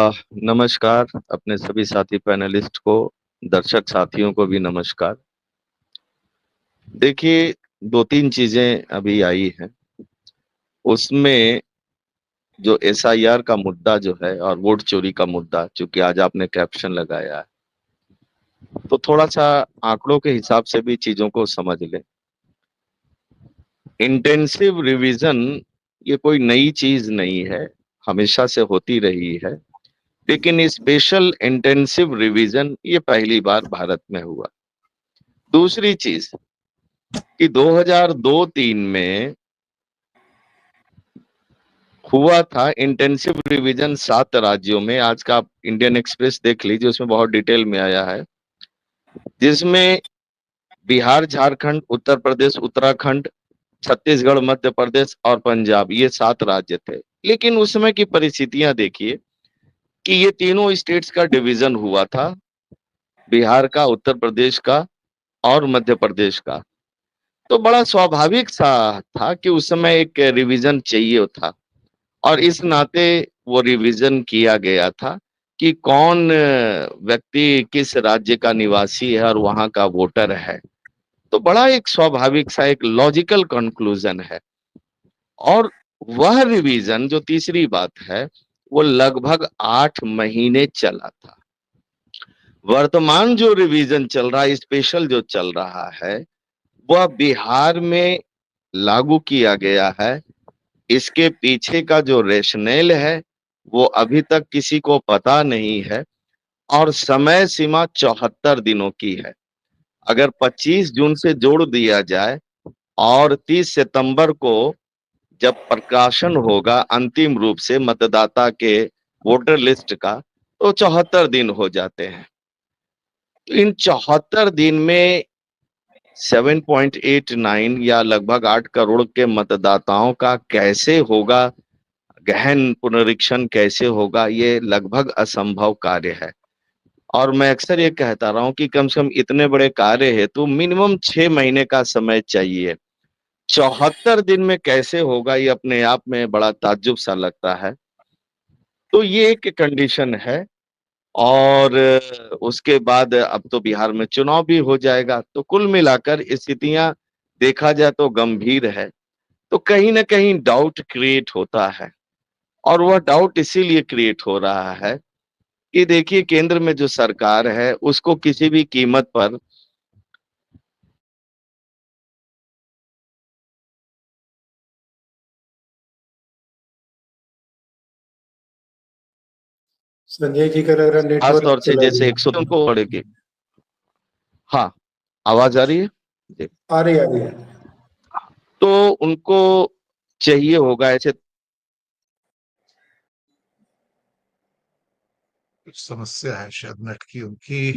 नमस्कार अपने सभी साथी पैनलिस्ट को, दर्शक साथियों को भी नमस्कार। देखिए, दो तीन चीजें अभी आई हैं। उसमें जो एसआईआर का मुद्दा जो है और वोट चोरी का मुद्दा, चूंकि आज आपने कैप्शन लगाया है, तो थोड़ा सा आंकड़ों के हिसाब से भी चीजों को समझ लें। इंटेंसिव रिवीजन ये कोई नई चीज नहीं है, हमेशा से होती रही है। लेकिन स्पेशल इंटेंसिव रिवीजन ये पहली बार भारत में हुआ। दूसरी चीज कि 2002-3 में हुआ था इंटेंसिव रिवीजन 7 राज्यों में। आज का आप इंडियन एक्सप्रेस देख लीजिए, उसमें बहुत डिटेल में आया है, जिसमें बिहार, झारखंड, उत्तर प्रदेश, उत्तराखंड, छत्तीसगढ़, मध्य प्रदेश और पंजाब, ये 7 राज्य थे। लेकिन उस समय की परिस्थितियां देखिए कि ये तीनों स्टेट्स का डिवीजन हुआ था, बिहार का, उत्तर प्रदेश का और मध्य प्रदेश का। तो बड़ा स्वाभाविक सा था कि उस समय एक रिवीजन चाहिए था, और इस नाते वो रिवीजन किया गया था कि कौन व्यक्ति किस राज्य का निवासी है और वहां का वोटर है। तो बड़ा एक स्वाभाविक सा एक लॉजिकल कंक्लूजन है। और वह रिवीजन, जो तीसरी बात है, वो लगभग 8 महीने चला था। वर्तमान जो रिवीजन चल रहा है, स्पेशल जो चल रहा है, वह बिहार में लागू किया गया है। इसके पीछे का जो रेशनेल है वो अभी तक किसी को पता नहीं है, और समय सीमा 74 दिनों की है। अगर 25 जून से जोड़ दिया जाए और 30 सितंबर को जब प्रकाशन होगा अंतिम रूप से मतदाता के वोटर लिस्ट का, तो 74 दिन हो जाते हैं। तो इन 74 दिन में 7.89 या लगभग 8 करोड़ के मतदाताओं का कैसे होगा, गहन पुनरीक्षण कैसे होगा, ये लगभग असंभव कार्य है। और मैं अक्सर ये कहता रहा हूं कि कम से कम इतने बड़े कार्य है तो मिनिमम 6 महीने का समय चाहिए। 74 दिन में कैसे होगा, ये अपने आप में बड़ा ताज्जुब सा लगता है। तो ये एक कंडीशन है। और उसके बाद अब तो बिहार में चुनाव भी हो जाएगा। तो कुल मिलाकर स्थितियां देखा जाए तो गंभीर है। तो कहीं ना कहीं डाउट क्रिएट होता है, और वह डाउट इसीलिए क्रिएट हो रहा है कि देखिए, केंद्र में जो सरकार है उसको किसी भी कीमत पर संजय जी का लग रहा खास नेटवर्क तौर से चला जैसे गया। 100 को बढ़ेगी। हाँ, आवाज आ रही है जी। आ रही है। तो उनको चाहिए होगा ऐसे समस्या है शायद नेट की उनकी।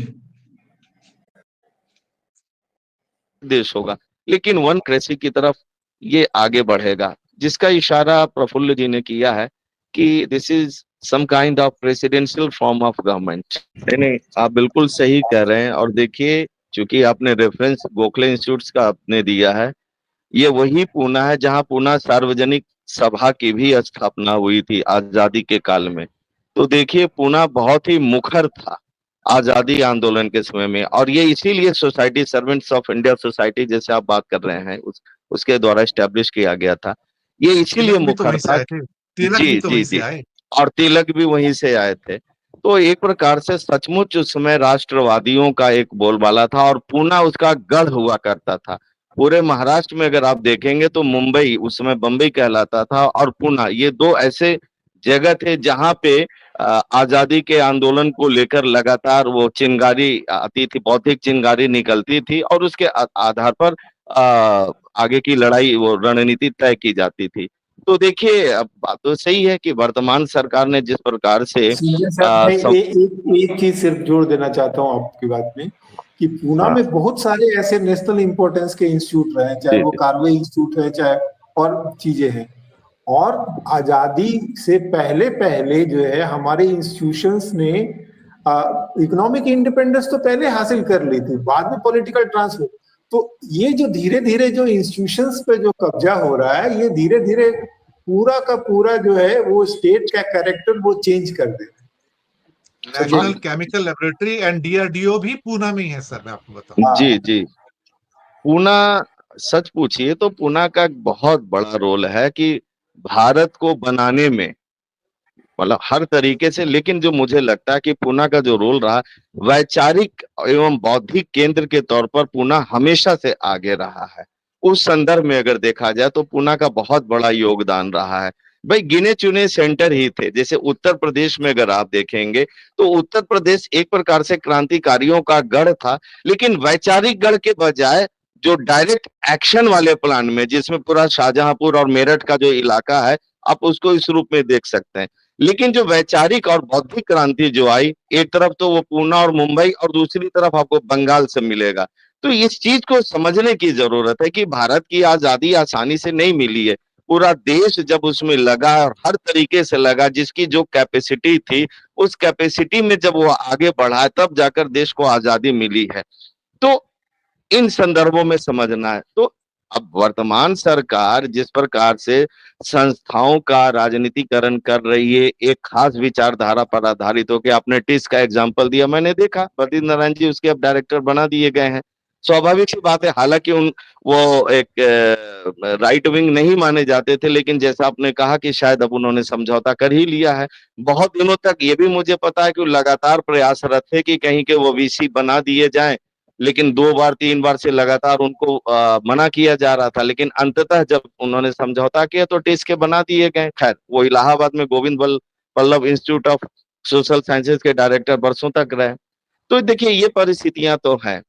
देश होगा, लेकिन वन कृषि की तरफ ये आगे बढ़ेगा, जिसका इशारा प्रफुल्ल जी ने किया है कि this is some kind of presidential form of government. नहीं, आप बिल्कुल सही कह रहे हैं। और देखिए, चूंकि आपने रेफरेंस गोखले इंस्टीट्यूट का आपने दिया है, ये वही पूना है जहां पूना सार्वजनिक सभा की भी स्थापना हुई थी आजादी के काल में। तो देखिए, पूना बहुत ही मुखर था आजादी आंदोलन के समय में, और ये इसीलिए society, servants of India society जैसे आप बात कर रहे हैं, उसके द्वारा स्टैब्लिश किया गया था। ये इसीलिए तिलक भी तो मुखर वहीं से था। आए थे। तिलक जी भी तो जी वहीं से जी। आए। और तिलक भी वहीं से आए थे। तो एक प्रकार से सचमुच उस समय राष्ट्रवादियों का एक बोलबाला था, और पूना उसका गढ़ हुआ करता था। पूरे महाराष्ट्र में अगर आप देखेंगे तो मुंबई उस समय बंबई कहलाता था, और पूना, ये दो ऐसे जगह थे जहां पे आजादी के आंदोलन को लेकर लगातार वो चिंगारी आती थी, बौद्धिक चिंगारी निकलती थी, और उसके आधार पर आगे की लड़ाई, वो रणनीति तय की जाती थी। तो देखिए, अब बात तो सही है कि वर्तमान सरकार ने जिस प्रकार से संजय साहब, मैं एक चीज सिर्फ जोड़ देना चाहता हूँ आपकी बात में कि पूना हाँ में बहुत सारे ऐसे नेशनल इंपॉर्टेंस के इंस्टीट्यूट रहे, चाहे जी वो जी कार्वे इंस्टीट्यूट है, चाहे और चीजें हैं। और आजादी से पहले पहले जो है हमारे इंस्टीट्यूशंस ने इकोनॉमिक इंडिपेंडेंस तो पहले हासिल कर ली थी, बाद में पॉलिटिकल ट्रांसफर। तो ये जो धीरे धीरे जो इंस्टीट्यूशंस पे जो कब्जा हो रहा है, ये धीरे धीरे पूरा का पूरा जो है वो स्टेट का कैरेक्टर वो चेंज कर दे। National Chemical Laboratory and DRDO भी पूना में ही है सर, मैं आपको बताऊं। हाँ। जी जी। पूना, सच पूछिए तो पूना का एक बहुत बड़ा रोल है कि भारत को बनाने में, मतलब हर तरीके से, लेकिन जो मुझे लगता है कि पूना का जो रोल रहा, वैचारिक एवं बौद्धिक केंद्र के तौर पर पूना हमेशा से आगे रहा है। उस संदर्भ में अगर देखा जाए तो पूना का बहुत बड़ा योगदान रहा है। भाई गिने चुने सेंटर ही थे, जैसे उत्तर प्रदेश में अगर आप देखेंगे तो उत्तर प्रदेश एक प्रकार से क्रांतिकारियों का गढ़ था, लेकिन वैचारिक गढ़ के बजाय जो डायरेक्ट एक्शन वाले प्लान में, जिसमें पूरा शाहजहांपुर और मेरठ का जो इलाका है, आप उसको इस रूप में देख सकते हैं। लेकिन जो वैचारिक और बौद्धिक क्रांति जो आई, एक तरफ तो वो पूना और मुंबई, और दूसरी तरफ आपको बंगाल से मिलेगा। तो इस चीज को समझने की जरूरत है कि भारत की आजादी आसानी से नहीं मिली है। पूरा देश जब उसमें लगा, और हर तरीके से लगा, जिसकी जो कैपेसिटी थी, उस कैपेसिटी में जब वो आगे बढ़ा, तब जाकर देश को आजादी मिली है। तो इन संदर्भों में समझना है। तो अब वर्तमान सरकार जिस प्रकार से संस्थाओं का राजनीतिकरण कर रही है, एक खास विचारधारा पर आधारित होकर, आपने टिस का एग्जांपल दिया, मैंने देखा प्रदीप नारायण जी उसके अब डायरेक्टर बना दिए गए हैं। स्वाभाविक सी बात है, हालांकि उन वो एक राइट विंग नहीं माने जाते थे, लेकिन जैसा आपने कहा कि शायद अब उन्होंने समझौता कर ही लिया है। बहुत दिनों तक ये भी मुझे पता है कि लगातार प्रयासरत थे कि कहीं के वो वीसी बना दिए जाएं, लेकिन 2 बार 3 बार से लगातार उनको मना किया जा रहा था। लेकिन अंततः जब उन्होंने समझौता किया तो टेस्ट के बना दिए गए। खैर, वो इलाहाबाद में Govind Vallabh institute of social sciences के डायरेक्टर वर्षों तक रहे। तो देखिए ये परिस्थितियां तो हैं।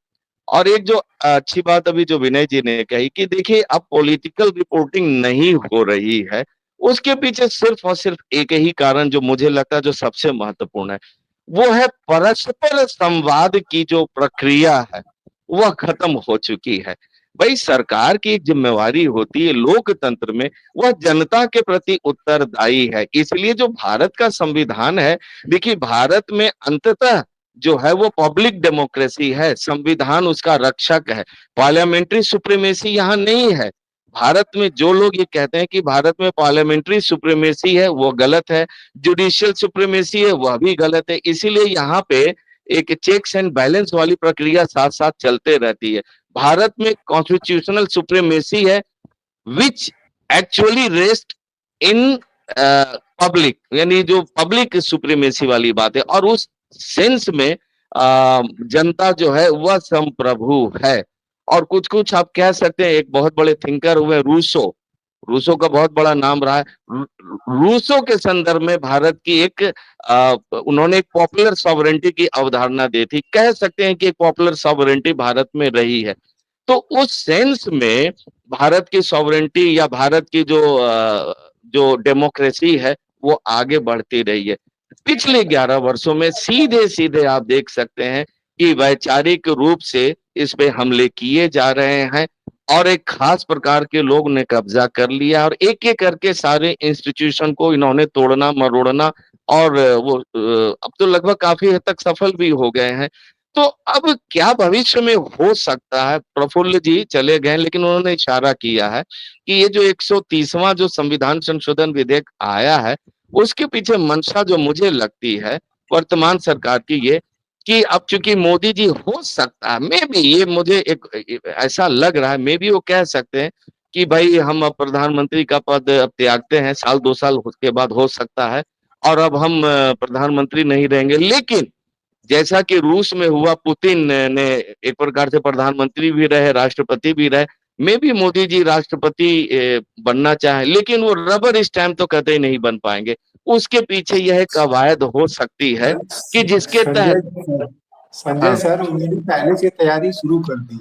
और एक जो अच्छी बात अभी जो विनय जी ने कही कि देखिए अब पॉलिटिकल रिपोर्टिंग नहीं हो रही है, उसके पीछे सिर्फ और सिर्फ एक ही कारण जो मुझे लगता है जो सबसे महत्वपूर्ण है, वो है परस्पर संवाद की जो प्रक्रिया है, वह खत्म हो चुकी है। भाई सरकार की एक जिम्मेवारी होती है लोकतंत्र में, वह जनता के प्रति उत्तरदायी है। इसलिए जो भारत का संविधान है, देखिए भारत में अंततः जो है वो पब्लिक डेमोक्रेसी है, संविधान उसका रक्षक है। पार्लियामेंट्री सुप्रीमेसी यहाँ नहीं है। भारत में जो लोग ये कहते हैं कि भारत में पार्लियामेंट्री सुप्रीमेसी है, वो गलत है। जुडिशियल सुप्रीमेसी है, वह भी गलत है। इसीलिए यहाँ पे एक चेक्स एंड बैलेंस वाली प्रक्रिया साथ साथ चलते रहती है। भारत में कॉन्स्टिट्यूशनल सुप्रीमेसी है, which actually rest in public, यानी जो पब्लिक सुप्रीमेसी वाली बात है। और उस सेंस में जनता जो है वह संप्रभु है। और कुछ कुछ आप कह सकते हैं, एक बहुत बड़े थिंकर हुए रूसो, रूसो का बहुत बड़ा नाम रहा है। रूसो के संदर्भ में भारत की एक उन्होंने एक पॉपुलर सॉवरेंटी की अवधारणा दी थी। कह सकते हैं कि एक पॉपुलर सॉवरेंटी भारत में रही है। तो उस सेंस में भारत की सॉवरेंटी या भारत की जो डेमोक्रेसी है वो आगे बढ़ती रही है। पिछले 11 वर्षों में सीधे सीधे आप देख सकते हैं कि वैचारिक रूप से इस पे हमले किए जा रहे हैं, और एक खास प्रकार के लोग ने कब्जा कर लिया, और एक एक करके सारे इंस्टीट्यूशन को इन्होंने तोड़ना मरोड़ना, और वो अब तो लगभग काफी हद तक सफल भी हो गए हैं। तो अब क्या भविष्य में हो सकता है, प्रफुल्ल जी चले गए, लेकिन उन्होंने इशारा किया है कि ये जो 130वां जो संविधान संशोधन विधेयक आया है, उसके पीछे मंशा जो मुझे लगती है वर्तमान सरकार की, ये कि अब चूंकि मोदी जी हो सकता है, मे बी, ये मुझे एक ऐसा लग रहा है, मे बी वो कह सकते हैं कि भाई हम अब प्रधानमंत्री का पद अब त्यागते हैं, 1-2 साल के बाद हो सकता है, और अब हम प्रधानमंत्री नहीं रहेंगे। लेकिन जैसा कि रूस में हुआ, पुतिन ने एक प्रकार से प्रधानमंत्री भी रहे, राष्ट्रपति भी रहे, मे भी मोदी जी राष्ट्रपति बनना चाहे, लेकिन वो रबर स्टैम्प तो कतई नहीं बन पाएंगे। उसके पीछे यह कवायद हो सकती है कि जिसके तहत, संजय हाँ, सर उन्होंने पहले से तैयारी शुरू कर दी।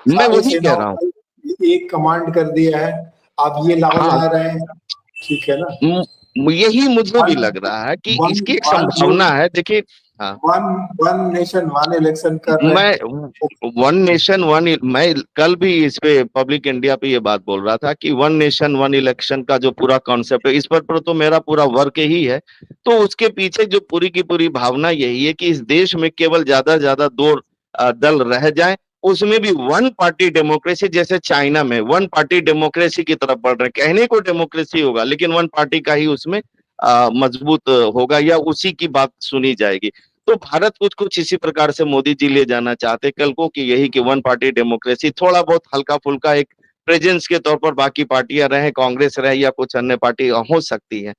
मैं सारी वही कह सेनाओं रहा हूँ। को एक कमांड कर दिया है, अब ये लाओ हाँ, ला रहे हैं, ठीक है ना। यही मुझे भी वन लग रहा है कि वन इसकी एक वन संभावना है। देखिए, हाँ, one one nation one election कर रहे मैं हैं। वन नेशन वन, मैं कल भी इस पे पब्लिक इंडिया पे ये बात बोल रहा था कि वन नेशन वन इलेक्शन का जो पूरा कॉन्सेप्ट है, इस पर तो मेरा पूरा वर्क ही है। तो उसके पीछे जो पूरी की पूरी भावना यही है कि इस देश में केवल ज्यादा ज्यादा 2 दल रह जाएं, उसमें भी वन पार्टी डेमोक्रेसी, जैसे चाइना में वन पार्टी डेमोक्रेसी की तरफ बढ़ रहे हैं। कहने को डेमोक्रेसी होगा, लेकिन वन पार्टी का ही उसमें मजबूत होगा, या उसी की बात सुनी जाएगी। तो भारत कुछ कुछ इसी प्रकार से मोदी जी ले जाना चाहते कल को, कि यही कि वन पार्टी डेमोक्रेसी, थोड़ा बहुत हल्का फुल्का एक प्रेजेंस के तौर पर बाकी पार्टियां रहे, कांग्रेस रहे या कुछ अन्य पार्टी हो सकती है।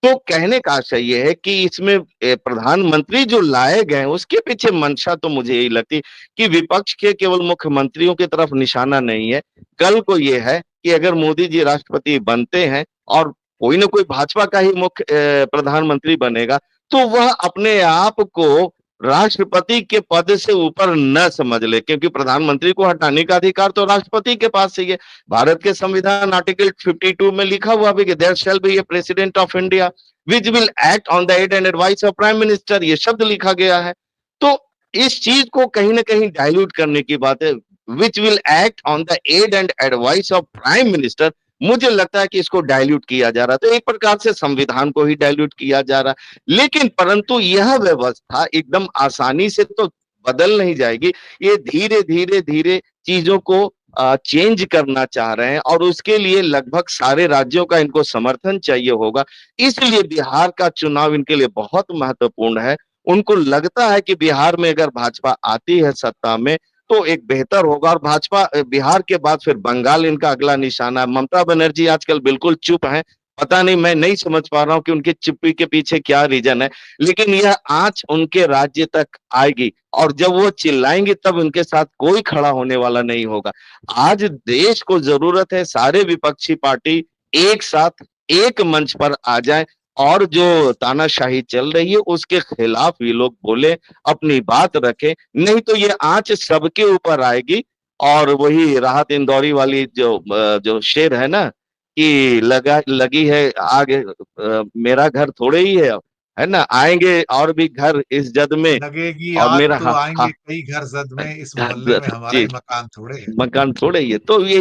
तो कहने का आशय ये है कि इसमें प्रधानमंत्री जो लाए गए उसके पीछे मंशा तो मुझे यही लगती कि विपक्ष के केवल मुख्यमंत्रियों की तरफ निशाना नहीं है। कल को ये है कि अगर मोदी जी राष्ट्रपति बनते हैं और कोई ना कोई भाजपा का ही मुख्य प्रधानमंत्री बनेगा, तो वह अपने आप को राष्ट्रपति के पद से ऊपर न समझ ले, क्योंकि प्रधानमंत्री को हटाने का अधिकार तो राष्ट्रपति के पास ही है। भारत के संविधान आर्टिकल 52 में लिखा हुआ भी कि there shall be a president of India which will act on the aid and advice of prime minister, ये शब्द लिखा गया है। तो इस चीज को कहीं ना कहीं डाइल्यूट करने की बात है, which will act on the aid and advice of prime minister, मुझे लगता है कि इसको डाइल्यूट किया जा रहा है। तो एक प्रकार से संविधान को ही डाइल्यूट किया जा रहा है, लेकिन परंतु यह व्यवस्था एकदम आसानी से तो बदल नहीं जाएगी। ये धीरे धीरे धीरे चीजों को चेंज करना चाह रहे हैं और उसके लिए लगभग सारे राज्यों का इनको समर्थन चाहिए होगा। इसलिए बिहार का चुनाव इनके लिए बहुत महत्वपूर्ण है। उनको लगता है कि बिहार में अगर भाजपा आती है सत्ता में तो एक बेहतर होगा, और भाजपा बिहार के बाद फिर बंगाल इनका अगला निशाना है। ममता बनर्जी आजकल बिल्कुल चुप हैं, पता नहीं, मैं नहीं समझ पा रहा हूं कि उनकी चुप्पी के पीछे क्या रीजन है, लेकिन यह आंच उनके राज्य तक आएगी और जब वो चिल्लाएंगे तब उनके साथ कोई खड़ा होने वाला नहीं होगा। आज देश को जरूरत है सारे विपक्षी पार्टी एक साथ एक मंच पर आ जाए और जो तानाशाही चल रही है उसके खिलाफ ये लोग बोले, अपनी बात रखें, नहीं तो ये आंच सबके ऊपर आएगी। और वही राहत इंदौरी वाली जो शेर है ना कि लगी है आग, मेरा घर थोड़े ही है ना, आएंगे और भी घर इस जद में, लगेगी और आग मेरा तो आएंगे कई घर जद में, इस मोहल्ले में हमारा जी ही मकान थोड़े है। मकान थोड़े ही है। तो ये